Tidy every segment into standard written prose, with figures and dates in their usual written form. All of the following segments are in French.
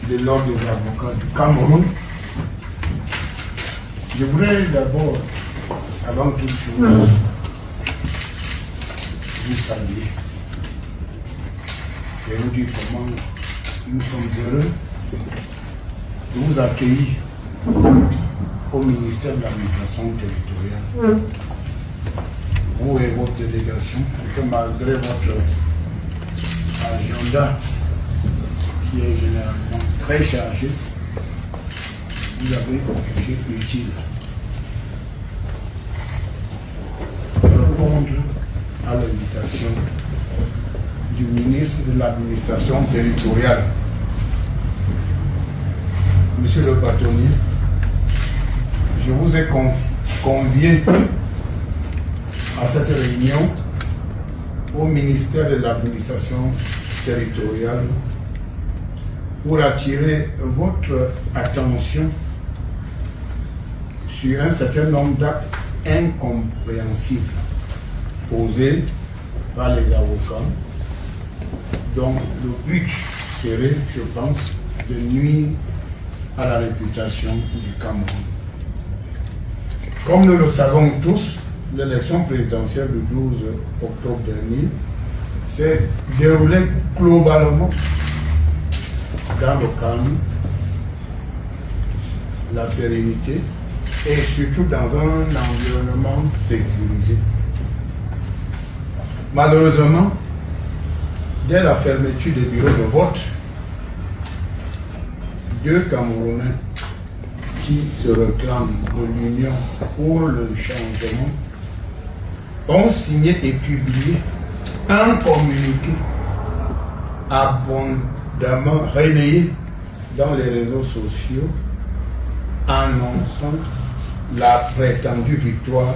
de l'Ordre des avocats du Cameroun. Je voudrais d'abord, avant toute chose, vous saluer et vous dire comment nous sommes heureux de vous accueillir au ministère de l'administration territoriale, vous et votre délégation, et que malgré votre agenda qui est généralement très chargé, vous avez jugé utile de répondre à l'invitation du ministre de l'administration territoriale. Monsieur le bâtonnier, je vous ai convié à cette réunion au ministère de l'administration territoriale pour attirer votre attention sur un certain nombre d'actes incompréhensibles posés par les avocats, dont le but serait, je pense, de nuire à la réputation du Cameroun. Comme nous le savons tous, l'élection présidentielle du 12 octobre dernier s'est déroulée globalement dans le calme, la sérénité et surtout dans un environnement sécurisé. Malheureusement, dès la fermeture des bureaux de vote, 2 Camerounais qui se réclament de l'Union pour le changement ont signé et publié un communiqué abondamment relayé dans les réseaux sociaux annonçant la prétendue victoire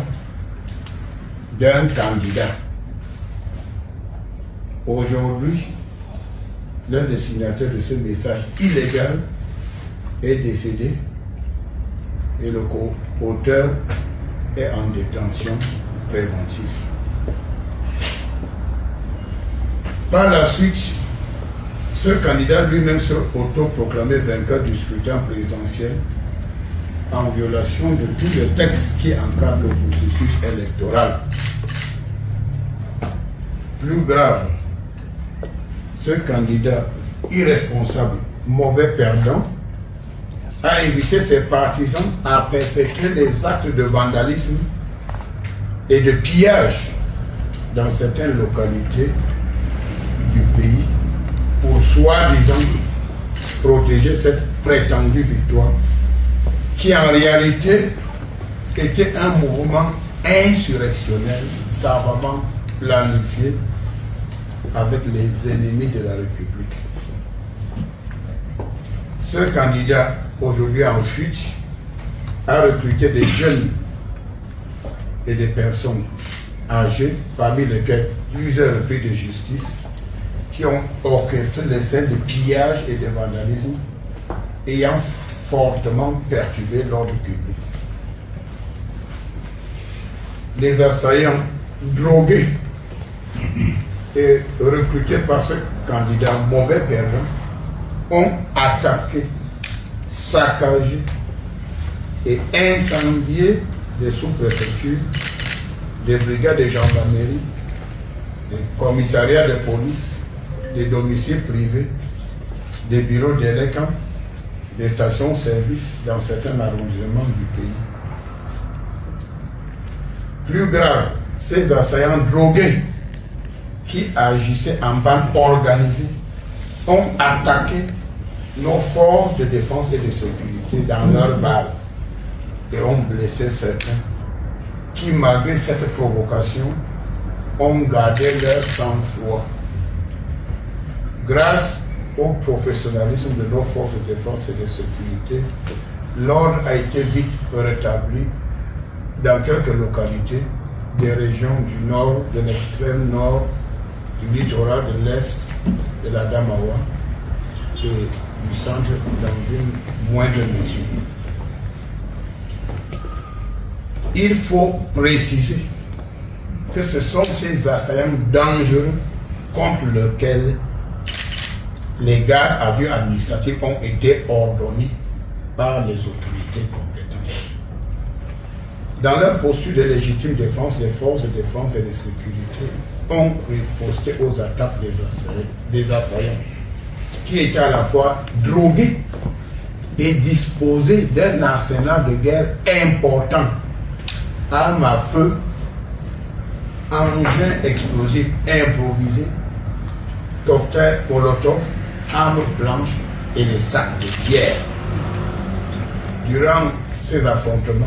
d'un candidat. Aujourd'hui, l'un des signataires de ce message illégal est décédé et le co-auteur est en détention préventive. Par la suite, ce candidat lui-même se autoproclamé vainqueur du scrutin présidentiel en violation de tous les textes qui encadrent le processus électoral. Plus grave, ce candidat irresponsable, mauvais perdant, a invité ses partisans à perpétrer des actes de vandalisme et de pillage dans certaines localités du pays pour soi-disant protéger cette prétendue victoire qui en réalité était un mouvement insurrectionnel savamment planifié avec les ennemis de la République. Ce candidat, aujourd'hui en fuite, a recruté des jeunes et des personnes âgées, parmi lesquelles plusieurs repris de justice, qui ont orchestré les scènes de pillage et de vandalisme, ayant fortement perturbé l'ordre public. Les assaillants drogués et recrutés par ce candidat mauvais perdant ont attaqué, saccagé et incendié des sous-préfectures, des brigades de gendarmerie, des commissariats de police, des domiciles privés, des bureaux d'élections, des stations-service dans certains arrondissements du pays. Plus grave, ces assaillants drogués qui agissaient en bande organisée ont attaqué nos forces de défense et de sécurité dans leur base et ont blessé certains qui, malgré cette provocation, ont gardé leur sang-froid. Grâce au professionnalisme de nos forces de défense et de sécurité, l'ordre a été vite rétabli dans quelques localités des régions du nord, de l'extrême nord, du littoral de l'est, de la Damawa et du centre dans une moindre mesure. Il faut préciser que ce sont ces assaillants dangereux contre lesquels les gardes à vue administrative ont été ordonnés par les autorités compétentes. Dans leur posture de légitime défense, les forces de défense et de sécurité ont riposté aux attaques des assaillants qui étaient à la fois drogués et disposés d'un arsenal de guerre important, armes à feu, engins explosifs improvisés, cocktails Molotov, armes blanches et les sacs de bière. Durant ces affrontements,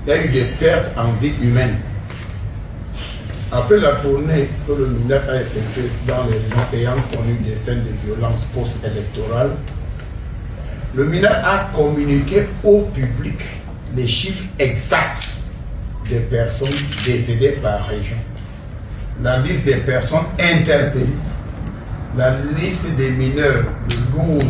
il y a eu des pertes en vie humaine. Après la tournée que le MINAC a effectuée dans les régions ayant connu des scènes de violence post-électorales, le MINAC a communiqué au public les chiffres exacts des personnes décédées par région, la liste des personnes interpellées, la liste des mineurs de lourds